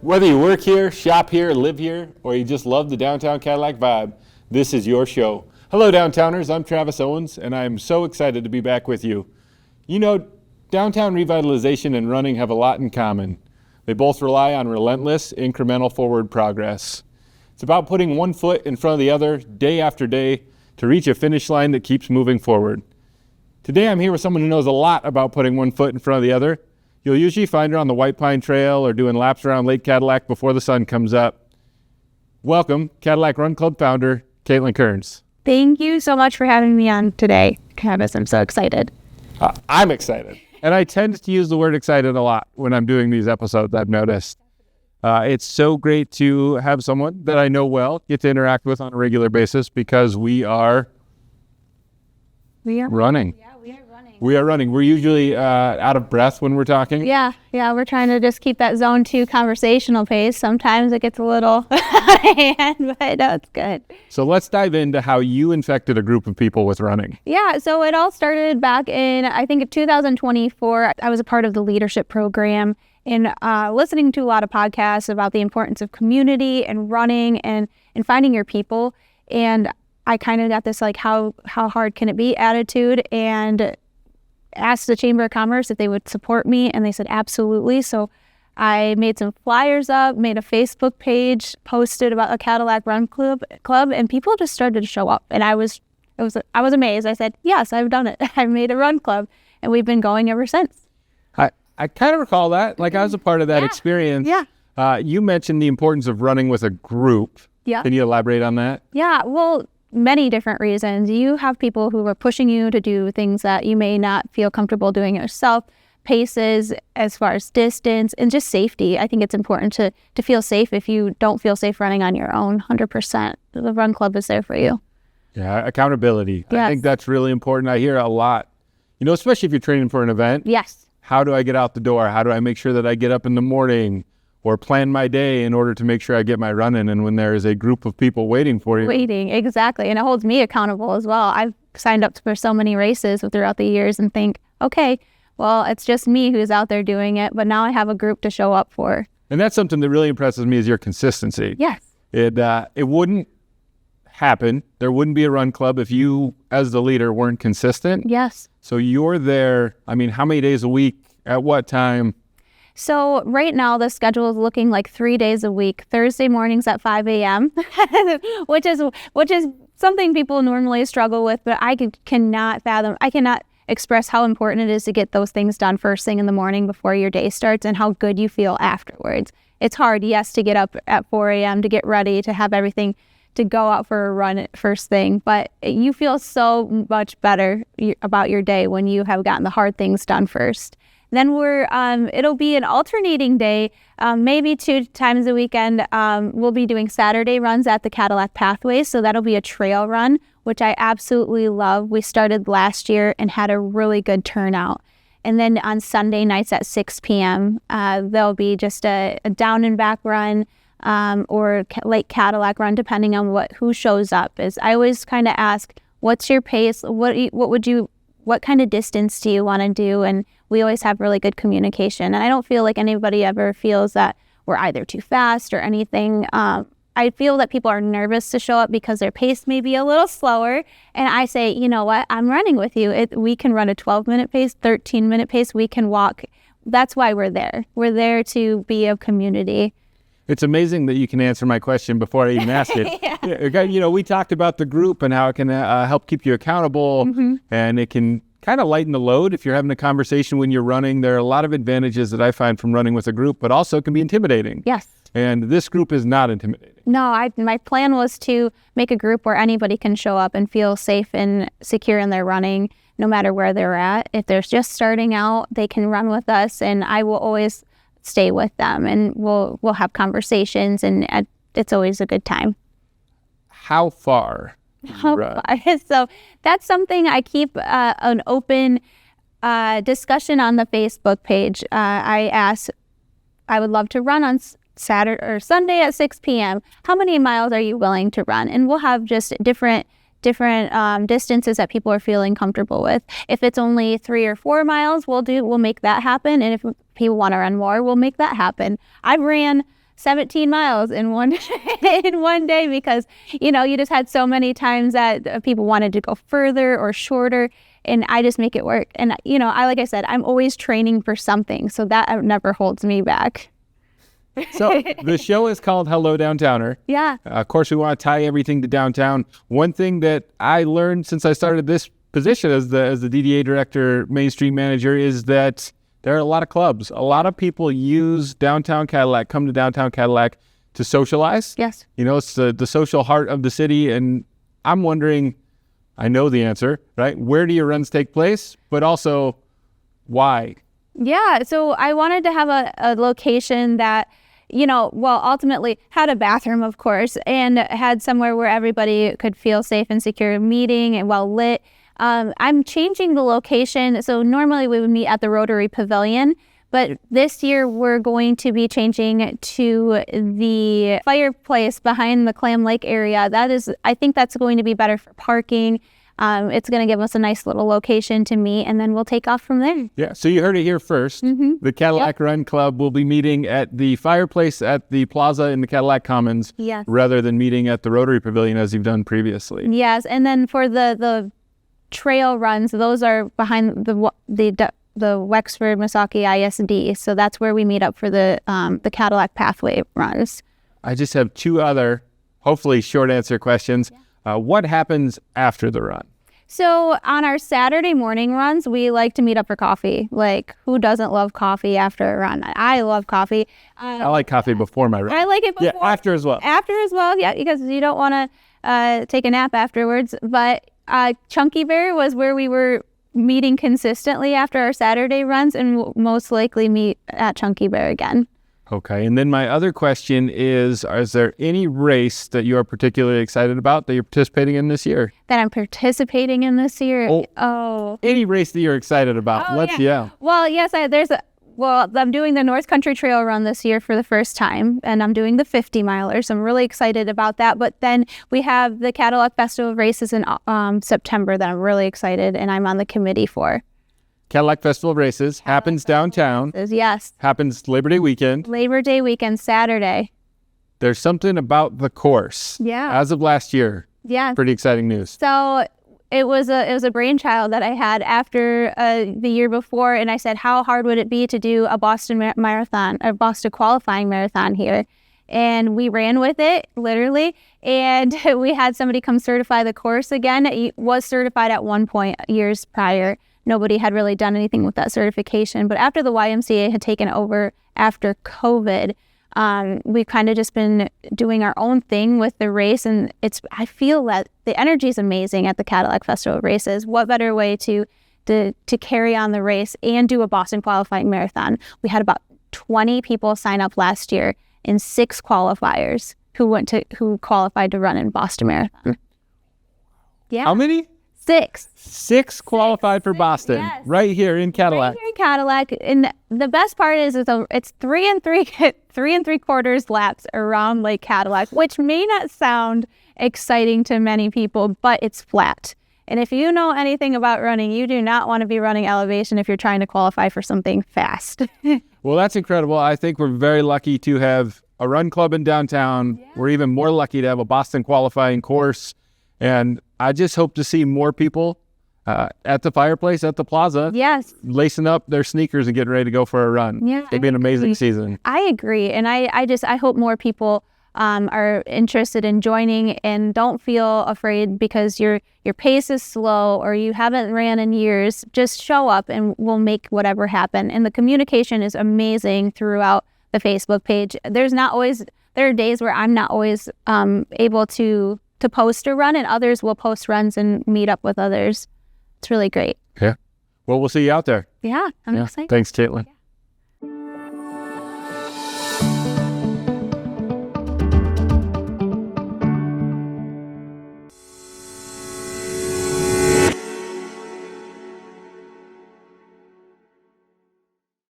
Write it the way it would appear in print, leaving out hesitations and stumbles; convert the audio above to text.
Whether you work here, shop here, live here, or you just love the Downtown Cadillac vibe, this is your show. Hello, Downtowners. I'm Travis Owens, and I'm so excited to be back with you. You know, downtown revitalization and running have a lot in common. They both rely on relentless, incremental forward progress. It's about putting one foot in front of the other day after day to reach a finish line that keeps moving forward. Today, I'm here with someone who knows a lot about putting one foot in front of the other. You'll usually find her on the White Pine Trail or doing laps around Lake Cadillac before the sun comes up. Welcome, Cadillac Run Club founder, Caitlyn Kerns. Thank you so much for having me on today, Travis. I'm so excited. I'm excited. And I tend to use the word excited a lot when I'm doing these episodes, I've noticed. It's so great to have someone that I know well, get to interact with on a regular basis because we are running. Yeah, we are running. We are running. We're usually out of breath when we're talking. Yeah, we're trying to just keep that zone 2 conversational pace. Sometimes it gets a little out of hand, but no, it's good. So let's dive into how you infected a group of people with running. Yeah, so it all started back in, I think, 2024. I was a part of the leadership program and listening to a lot of podcasts about the importance of community and running and finding your people. And I kind of got this like, how hard can it be attitude, and asked the Chamber of Commerce if they would support me, and they said absolutely. So I made some flyers up, made a Facebook page, posted about a Cadillac Run Club, and people just started to show up. And I was amazed. I said, yes, I've done it. I made a run club, and we've been going ever since. I kind of recall that. Like I was a part of that experience. Yeah. You mentioned the importance of running with a group. Yeah. Can you elaborate on that? Yeah, well, many different reasons. You have people who are pushing you to do things that you may not feel comfortable doing yourself, paces as far as distance, and just safety. I think it's important to feel safe. If you don't feel safe running on your own, 100%, the Run Club is there for you. Yeah, accountability. Yes. I think that's really important. I hear a lot, especially if you're training for an event. Yes. How do I get out the door? How do I make sure that I get up in the morning or plan my day in order to make sure I get my run in? And when there is a group of people waiting for you. Waiting, exactly. And it holds me accountable as well. I've signed up for so many races throughout the years and think, okay, well, it's just me who's out there doing it, but now I have a group to show up for. And that's something that really impresses me is your consistency. Yes. It wouldn't happen. There wouldn't be a run club if you, as the leader, weren't consistent. Yes. So you're there, how many days a week, at what time? So right now the schedule is looking like 3 days a week, Thursday mornings at 5 a.m., which is something people normally struggle with, but I cannot express how important it is to get those things done first thing in the morning before your day starts and how good you feel afterwards. It's hard, yes, to get up at 4 a.m., to get ready, to have everything, to go out for a run first thing, but you feel so much better about your day when you have gotten the hard things done first. Then it'll be an alternating day, maybe 2 times a weekend. We'll be doing Saturday runs at the Cadillac Pathway, so that'll be a trail run, which I absolutely love. We started last year and had a really good turnout. And then on Sunday nights at 6 p.m., there'll be just a down and back run, or Lake Cadillac Run, depending on who shows up. I always kind of ask, what's your pace? What kind of distance do you want to do? And we always have really good communication. And I don't feel like anybody ever feels that we're either too fast or anything. I feel that people are nervous to show up because their pace may be a little slower. And I say, you know what? I'm running with you. We can run a 12-minute pace, 13-minute pace. We can walk. That's why we're there. We're there to be a community. It's amazing that you can answer my question before I even ask it. Yeah. We talked about the group and how it can help keep you accountable, and it can kind of lighten the load if you're having a conversation when you're running. There are a lot of advantages that I find from running with a group, but also it can be intimidating. Yes. And this group is not intimidating. No, my plan was to make a group where anybody can show up and feel safe and secure in their running, no matter where they're at. If they're just starting out, they can run with us, and I will always stay with them, and we'll have conversations, and it's always a good time. How far? So that's something I keep an open discussion on the Facebook page. I would love to run on Saturday or Sunday at 6 p.m. How many miles are you willing to run? And we'll have just different distances that people are feeling comfortable with. If it's only 3 or 4 miles, we'll make that happen. And if people want to run more, we'll make that happen. I've ran 17 miles in one in one day because, you know, you just had so many times that people wanted to go further or shorter, and I just make it work. And, you know, like I said, I'm always training for something, so that never holds me back. So the show is called Hello Downtowner. Yeah. Of course, we want to tie everything to downtown. One thing that I learned since I started this position as the DDA director, mainstream manager, is that there are a lot of clubs. A lot of people use Downtown Cadillac, come to Downtown Cadillac to socialize. Yes. You know, it's the social heart of the city. And I'm wondering, I know the answer, right? Where do your runs take place? But also, why? Yeah. So I wanted to have a location that, you know, well, ultimately had a bathroom, of course, and had somewhere where everybody could feel safe and secure meeting and well lit. I'm changing the location. So normally we would meet at the Rotary Pavilion, but this year we're going to be changing to the fireplace behind the Clam Lake area. I think that's going to be better for parking. It's going to give us a nice little location to meet, and then we'll take off from there. Yeah, so you heard it here first. Mm-hmm. The Cadillac Run Club will be meeting at the fireplace at the plaza in the Cadillac Commons, yes, rather than meeting at the Rotary Pavilion as you've done previously. Yes, and then for the trail runs, those are behind the Wexford Misaki ISD, so that's where we meet up for the Cadillac Pathway runs. I just have two other, hopefully short answer questions. Yeah. What happens after the run? So on our Saturday morning runs, we like to meet up for coffee. Like, who doesn't love coffee after a run? I love coffee. I like coffee before my run. I like it before. Yeah, after as well. After as well, yeah, because you don't want to take a nap afterwards. But Chunky Bear was where we were meeting consistently after our Saturday runs, and we'll most likely meet at Chunky Bear again. Okay, and then my other question is there any race that you are particularly excited about that you're participating in this year? That I'm participating in this year? Oh. Any race that you're excited about? Yeah. Well, yes, I'm doing the North Country Trail Run this year for the first time, and I'm doing the 50 miler, so I'm really excited about that. But then we have the Cadillac Festival of Races in September that I'm really excited, and I'm on the committee for. Cadillac Festival of Races happens downtown. Yes. Happens Labor Day weekend. Labor Day weekend, Saturday. There's something about the course. Yeah. As of last year. Yeah. Pretty exciting news. So it was a brainchild that I had after the year before, and I said, how hard would it be to do a Boston marathon, a Boston qualifying marathon here? And we ran with it, literally, and we had somebody come certify the course again. It was certified at one point years prior. Nobody had really done anything with that certification. But after the YMCA had taken over after COVID, we've kind of just been doing our own thing with the race. And I feel that the energy is amazing at the Cadillac Festival of Races. What better way to carry on the race and do a Boston qualifying marathon? We had about 20 people sign up last year and 6 qualifiers who qualified to run in Boston Marathon. Yeah. How many? 6. 6 qualified for Boston, yes. Right here in Cadillac. Right here in Cadillac, and the best part is it's 3 3/4 laps around Lake Cadillac, which may not sound exciting to many people, but it's flat. And if you know anything about running, you do not want to be running elevation if you're trying to qualify for something fast. Well, that's incredible. I think we're very lucky to have a run club in downtown. Yeah. We're even more lucky to have a Boston qualifying course. And I just hope to see more people at the fireplace, at the plaza, yes, lacing up their sneakers and getting ready to go for a run. Yeah, it'd be an amazing season. I agree. And I hope more people are interested in joining, and don't feel afraid because your pace is slow or you haven't ran in years. Just show up and we'll make whatever happen. And the communication is amazing throughout the Facebook page. There are days where I'm not always able to post a run, and others will post runs and meet up with others. It's really great. Yeah. Well, we'll see you out there. Yeah, I'm excited. Thanks, Caitlyn. Yeah.